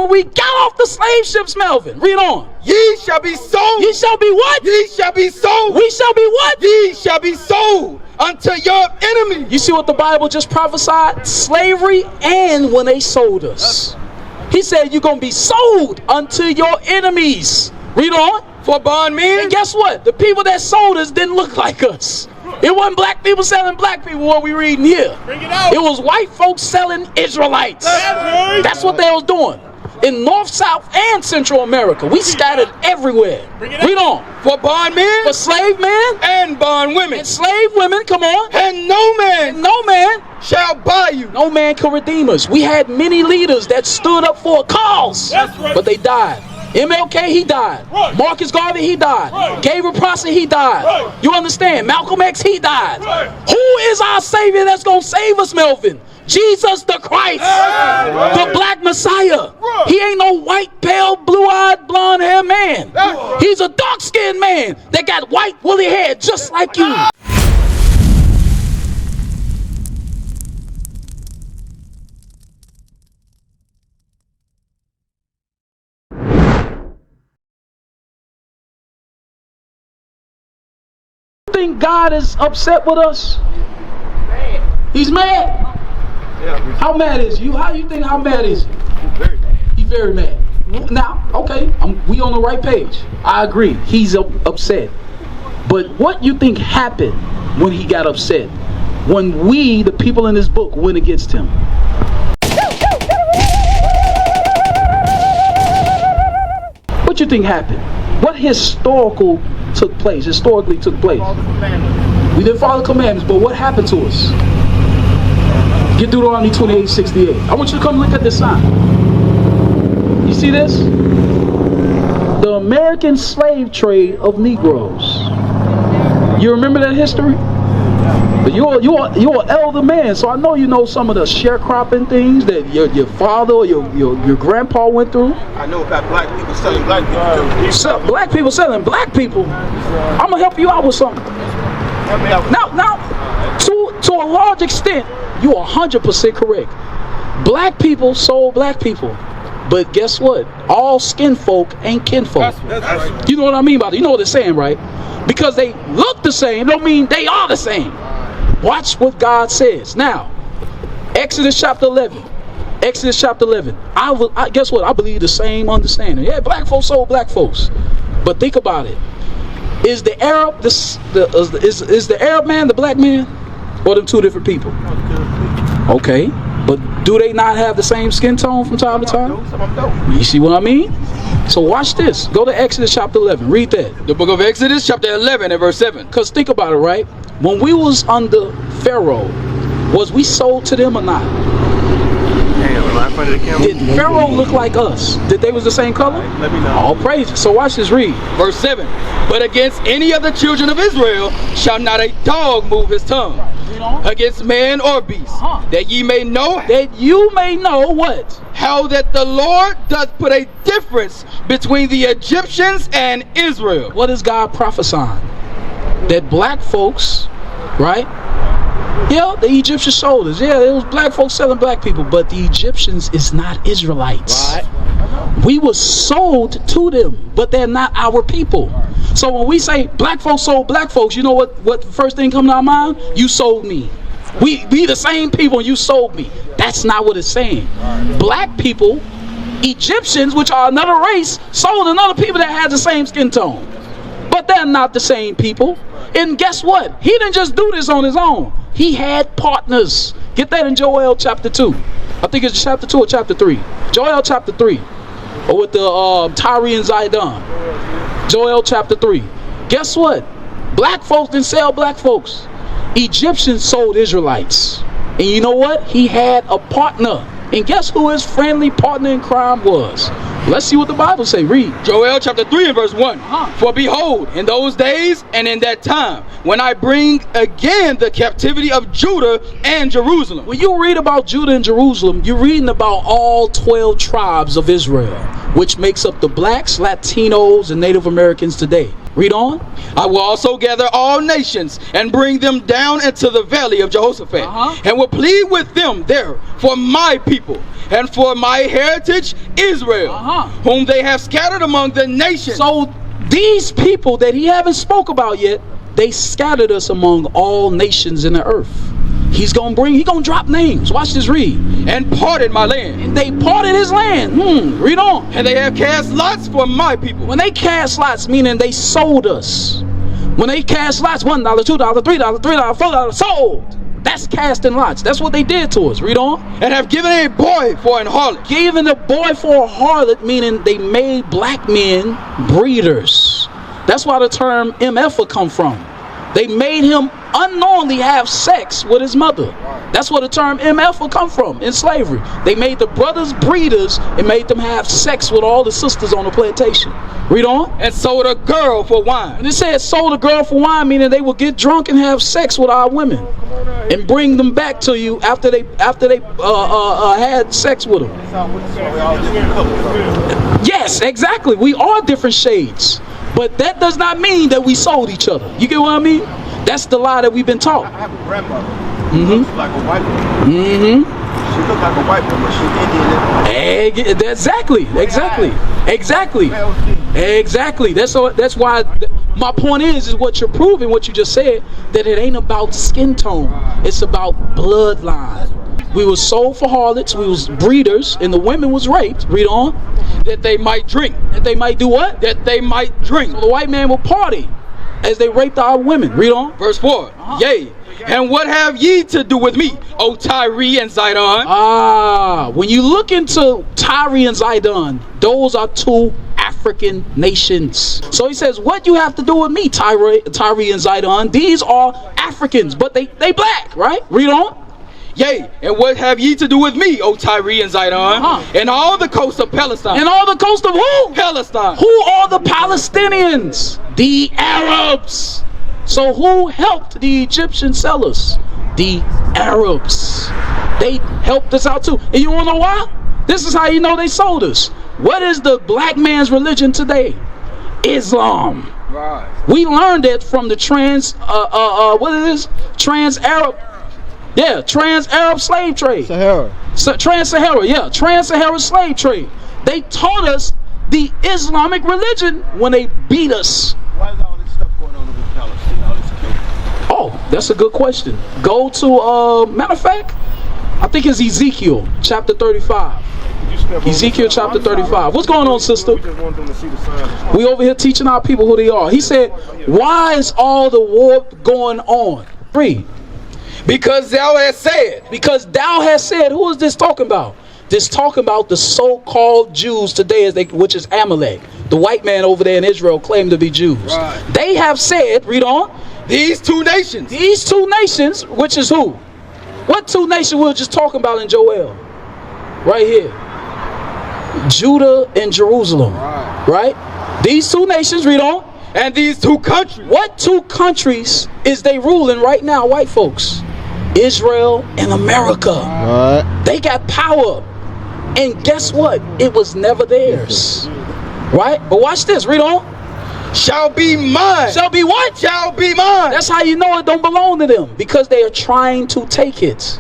when we got off the slave ships, Melvin. Read on. Ye shall be sold. Ye shall be what? Ye shall be sold. We shall be what? Ye shall be sold unto your enemies. You see what the Bible just prophesied? Slavery and when they sold us. He said you're going to be sold unto your enemies. Read on. For bondmen. And guess what? The people that sold us didn't look like us. It wasn't black people selling black people, what we reading here. Bring it out. It was white folks selling Israelites. That's what they was doing. In North, South, and Central America. We scattered everywhere. Read on. For bondmen. For slave men. And bondwomen. And slave women, come on. And no man shall buy you. No man can redeem us. We had many leaders that stood up for a cause. But they died. MLK, he died. Right. Marcus Garvey, he died. Right. Gabriel Prosser, he died. Right. You understand? Malcolm X, he died. Right. Who is our Savior that's going to save us, Melvin? Jesus the Christ, the black Messiah. Right. He ain't no white, pale, blue-eyed, blonde-haired man. Right. He's a dark-skinned man that got white, woolly hair just like you. Think God is upset with us? He's mad. How mad is you? How you think? How mad is he? He's very mad. Now, okay, we on the right page. I agree. He's upset. But what you think happened when he got upset? When we, the people in this book, went against him? What you think happened? What historically took place? We didn't follow the commandments, but what happened to us? Get Deuteronomy 28:68. I want you to come look at this sign. You see this? The American slave trade of Negroes. You remember that history? But you're an elder man, so I know you know some of the sharecropping things that your father or your grandpa went through. I know about black people selling black people. So, black people selling black people. I'm gonna help you out with something. Now, to a large extent, you're 100% correct. Black people sold black people, but guess what? All skin folk ain't kinfolk. That's You know what I mean by that? You know what they're saying, right? Because they look the same, don't mean they are the same. Watch what God says. Now, Exodus chapter 11. Exodus chapter 11. I guess what? I believe the same understanding. Yeah, black folks sold black folks. But think about it. Is the Arab is the Arab man the black man? Or them two different people? Okay. But do they not have the same skin tone from time to time? You see what I mean? So watch this. Go to Exodus chapter 11. Read that. The book of Exodus chapter 11 and verse 7. Because think about it, right? When we was under Pharaoh, was we sold to them or not? Did Pharaoh look like us? Did they was the same color? Let me know. All praises. So watch this, read. Verse 7. But against any of the children of Israel shall not a dog move his tongue against man or beast, that ye may know, That you may know what? how that the Lord doth put a difference between the Egyptians and Israel. What is God prophesying? That black folks, right? Yeah, the Egyptian soldiers. Yeah, it was black folks selling black people, but the Egyptians is not Israelites. Right. We were sold to them, but they're not our people. So when we say black folks sold black folks, you know what the first thing comes to our mind? You sold me. We the same people, and you sold me. That's not what it's saying. Black people, Egyptians, which are another race, sold another people that had the same skin tone. But they're not the same people. And guess what? He didn't just do this on his own. He had partners. Get that in Joel chapter 2. I think it's chapter 2 or chapter 3. Joel chapter 3. Or with the Tyre and Zidon. Joel chapter 3. Guess what? Black folks didn't sell black folks. Egyptians sold Israelites. And you know what? He had a partner. And guess who his friendly partner in crime was? Let's see what the Bible say. Read. Joel chapter 3 and verse 1. For behold, in those days and in that time, when I bring again the captivity of Judah and Jerusalem. When you read about Judah and Jerusalem, you're reading about all 12 tribes of Israel, which makes up the blacks, Latinos, and Native Americans today. Read on. I will also gather all nations and bring them down into the valley of Jehoshaphat, and will plead with them there for my people and for my heritage Israel, whom they have scattered among the nations. So these people that he haven't spoke about yet, they scattered us among all nations in the earth. He's gonna drop names. Watch this, read. And parted my land. And they parted his land. Read on. And they have cast lots for my people. When they cast lots, meaning they sold us. When they cast lots, $1, $2, $3, $4, sold. That's casting lots. That's what they did to us. Read on. And have given a boy for an harlot. Given a boy for a harlot, meaning they made black men breeders. That's why the term MF will come from. They made him unknowingly have sex with his mother. That's where the term MF will come from in slavery. They made the brothers breeders and made them have sex with all the sisters on the plantation. Read on. And sold a girl for wine. And it said sold a girl for wine, meaning they would get drunk and have sex with our women and bring them back to you after they had sex with them. Yes, exactly. We are different shades. But that does not mean that we sold each other. You get what I mean? That's the lie that we've been taught. I have a grandmother. She looks like a white woman. She looks like a white woman. She's Indian. Exactly. That's why my point is what you're proving, what you just said, that it ain't about skin tone. It's about bloodline. We were sold for harlots, we was breeders, and the women was raped. Read on. That they might drink. That they might do what? That they might drink. So the white man will party as they raped our women. Read on. Verse 4. Yea, and what have ye to do with me, O Tyre and Zidon? When you look into Tyre and Zidon, those are two African nations. So he says, what you have to do with me, Tyre and Zidon? These are Africans, but they black, right? Read on. Yea, and what have ye to do with me, O Tyre and Zidon, and all the coast of Palestine? And all the coast of who? Palestine. Who are the Palestinians? The Arabs. So who helped the Egyptian sellers? The Arabs. They helped us out too. And you wanna know why? This is how you know they sold us. What is the black man's religion today? Islam. Right. We learned it from the Trans-Arab. Yeah, Trans-Arab slave trade. Trans-Sahara slave trade. They taught us the Islamic religion when they beat us. Why is all this stuff going on with Palestine? All this killing? Oh, that's a good question. Go to, matter of fact, I think it's Ezekiel chapter 35. Ezekiel chapter 35. What's going on, sister? We just want them to see the signs. We over here teaching our people who they are. He said, why is all the war going on? Read. Because thou hast said. Because thou hast said. Who is this talking about? This talking about the so-called Jews today, which is Amalek. The white man over there in Israel claimed to be Jews. Right. They have said, read on. These two nations. These two nations, which is who? What two nations we were just talking about in Joel? Right here. Judah and Jerusalem. Right? These two nations, read on. And these two countries. What two countries is they ruling right now, white folks? Israel and America. They got power. And guess what? It was never theirs. Right? But watch this. Read on. Shall be mine. Shall be what? Shall be mine. That's how you know it don't belong to them. Because they are trying to take it.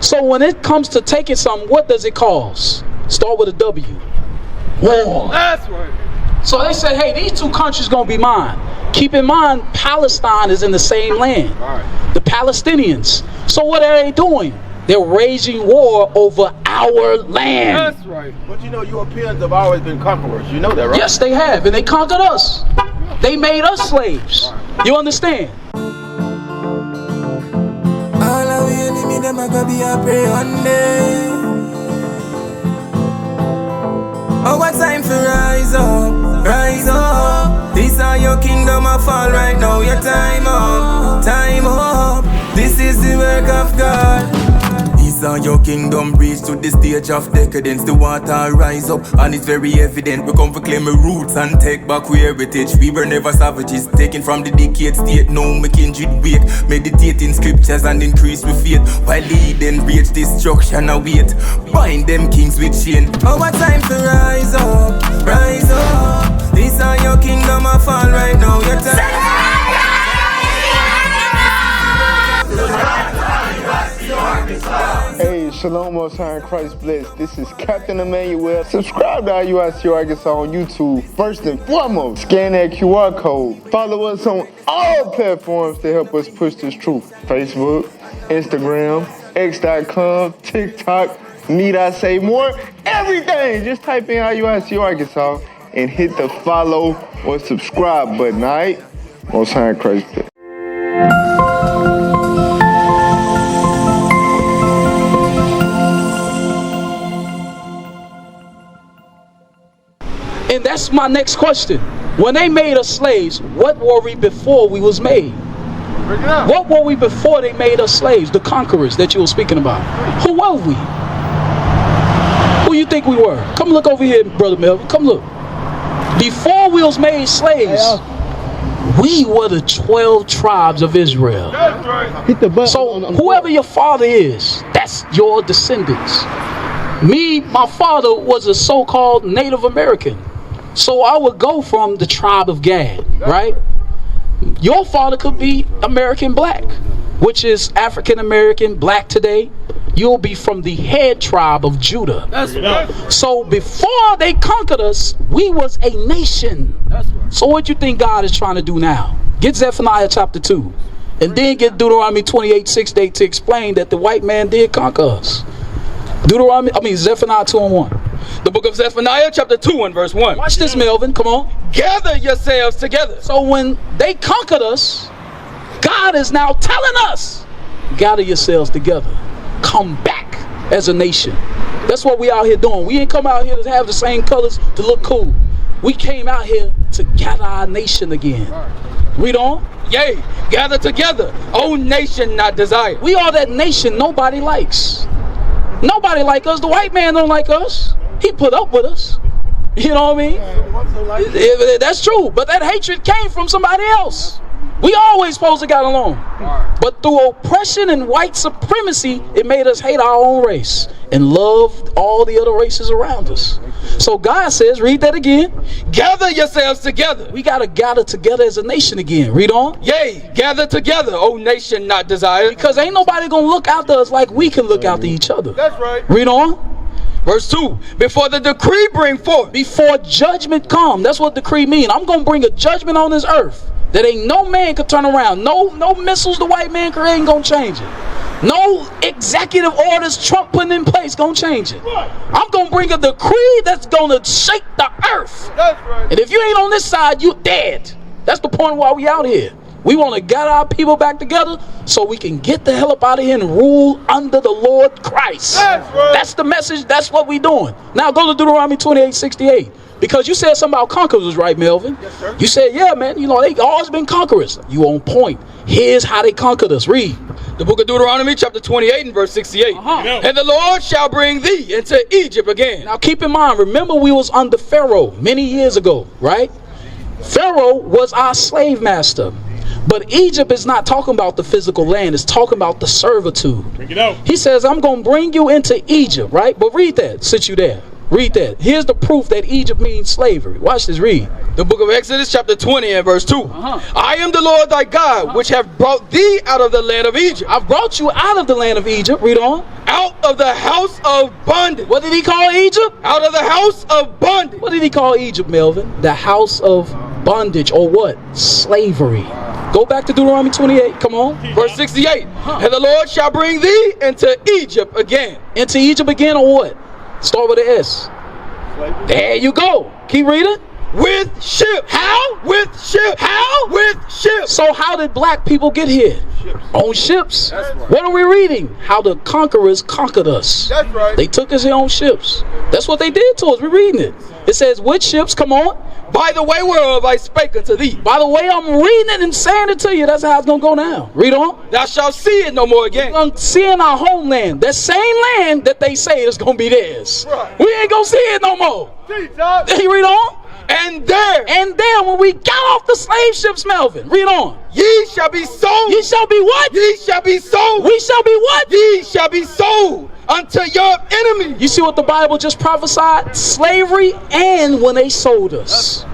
So when it comes to taking something, what does it cause? Start with a W. War. That's right. So they said, hey, these two countries gonna be mine. Keep in mind, Palestine is in the same land. The Palestinians. So what are they doing? They're waging war over our land. That's right. But you know, Europeans have always been conquerors. You know that, right? Yes, they have. And they conquered us. They made us slaves. You understand? All of the enemy, them are gonna be a prey one day. Oh, what time for rise up, rise up. This are your kingdom of fall right now. Your time up, time up. This is the work of God. This are your kingdom reach to the stage of decadence. The water rise up and it's very evident. We come to claim our roots and take back our heritage. We were never savages, taken from the decayed state. Now my kindred wake, meditating scriptures and increase with faith. While leading reach destruction await. Bind them kings with chain. Oh, what time to rise up, rise up. This are your kingdom of fall right now. Your time. Hey, Shalom, Most High in Christ bless. This is Captain Immanuel. Subscribe to IUIC Arkansas on YouTube. First and foremost, scan that QR code. Follow us on all platforms to help us push this truth. Facebook, Instagram, X.com, TikTok, need I say more? Everything! Just type in IUIC Arkansas and hit the follow or subscribe button, alright? Most High in Christ bless. And that's my next question. When they made us slaves, what were we before we was made? What were we before they made us slaves? The conquerors that you were speaking about. Who were we? Who you think we were? Come look over here, Brother Melvin. Come look. Before we was made slaves, we were the 12 tribes of Israel. That's right. Hit the button. So whoever your father is, that's your descendants. Me, my father was a so-called Native American. So I would go from the tribe of Gad, right? Your father could be American black, which is African American black today. You'll be from the head tribe of Judah. That's right. So before they conquered us, we was a nation. That's right. So what you think God is trying to do now? Get Zephaniah chapter 2. And then get Deuteronomy 28:6 to explain that the white man did conquer us. Zephaniah 2:1. The book of Zephaniah chapter 2 and verse 1. Watch this, Melvin. Come on. Gather yourselves together. So when they conquered us, God is now telling us, gather yourselves together. Come back as a nation. That's what we out here doing. We ain't come out here to have the same colors to look cool. We came out here to gather our nation again. Read on. Yea, gather together, O nation not desired. We are that nation nobody likes. Nobody like us. The white man don't like us. He put up with us. You know what I mean? That's true. But that hatred came from somebody else. We always supposed to get along. But through oppression and white supremacy, it made us hate our own race and love all the other races around us. So God says, read that again. Gather yourselves together. We got to gather together as a nation again. Read on. Yea, gather together, O nation not desired. Because ain't nobody going to look after us like we can look after each other. That's right. Read on. Verse 2. Before the decree bring forth. Before judgment come. That's what decree mean. I'm going to bring a judgment on this earth that ain't no man could turn around. No missiles the white man creating gonna change it. No executive orders Trump putting in place gonna change it. I'm gonna bring a decree that's gonna shake the earth. That's right. And if you ain't on this side, you dead. That's the point why we out here. We want to gather our people back together so we can get the hell up out of here and rule under the Lord Christ. That's right. That's the message. That's what we doing. Now go to Deuteronomy 28:68. Because you said something about conquerors, right, Melvin? Yes, sir. You said, yeah, man, you know, they always been conquerors. You on point. Here's how they conquered us. Read. The book of Deuteronomy chapter 28 and verse 68. And the Lord shall bring thee into Egypt again. Now keep in mind, remember we was under Pharaoh many years ago, right? Pharaoh was our slave master. But Egypt is not talking about the physical land. It's talking about the servitude. Bring it out. He says, I'm going to bring you into Egypt, right? But read that, since you there. Read that. Here's the proof that Egypt means slavery. Watch this, read. The book of Exodus chapter 20 and verse 2. I am the Lord thy God, which have brought thee out of the land of Egypt. I've brought you out of the land of Egypt. Read on. Out of the house of bondage. What did he call Egypt? Out of the house of bondage. What did he call Egypt, Melvin? The house of bondage, or what? Slavery. Go back to Deuteronomy 28. Come on. Verse 68. And the Lord shall bring thee into Egypt again. Into Egypt again, or what? Start with an S. There you go. Keep reading. With ships. How? With ships. How? With ships. So how did black people get here? On ships. That's right. What are we reading? How the conquerors conquered us. That's right. They took us here on ships. That's what they did to us. We're reading it. It says, which ships? Come on. By the way whereof I spake unto thee. By the way, I'm reading it and saying it to you. That's how it's going to go now. Read on. Thou shalt see it no more again. We're going to see in our homeland, that same land that they say is going to be theirs. Right. We ain't going to see it no more. You read on. And there When we got off the slave ships, Melvin, read on. ye shall be sold. Ye shall be what? Ye shall be sold. We shall be what? Ye shall be sold unto your enemies. You see what the Bible just prophesied? Slavery and when they sold us.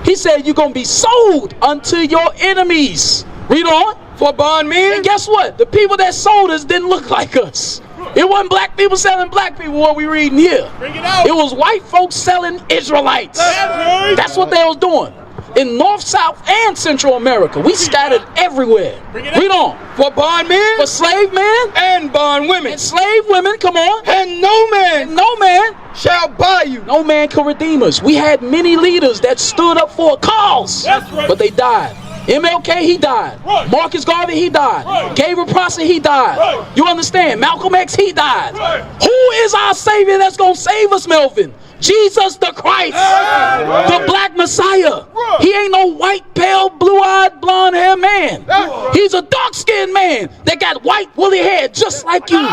He said you're going to be sold unto your enemies. Read on. For bondmen. And guess what? The people that sold us didn't look like us. It wasn't black people selling black people, what we reading here. It was white folks selling Israelites. That's what they was doing. In North, South, and Central America. We scattered everywhere. Read on. For bondmen. For slave men. And bondwomen. And slave women, come on. And no man shall buy you. No man can redeem us. We had many leaders that stood up for a cause, but they died. MLK, he died. Right. Marcus Garvey, he died. Right. Gabriel Prosser, he died. Right. You understand? Malcolm X, he died. Right. Who is our Savior that's going to save us, Melvin? Jesus the Christ, the black Messiah. He ain't no white, pale, blue-eyed, blonde-haired man. He's a dark-skinned man that got white, woolly hair just like you.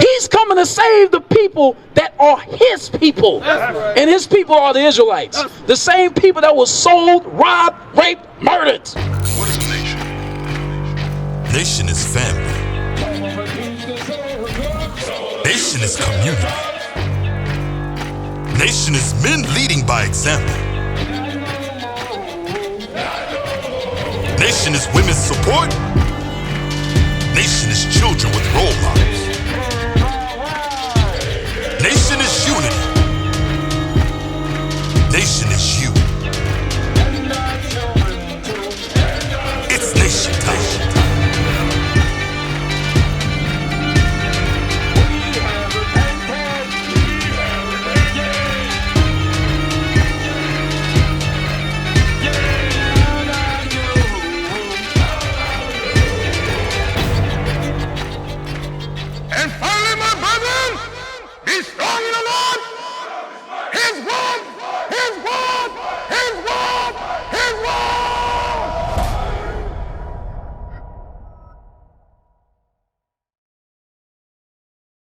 He's coming to save the people that are his people. And his people are the Israelites. The same people that were sold, robbed, raped, murdered. What is a nation? Nation is family. Nation is community. Nation is men leading by example. Nation is women's support. Nation is children with role models.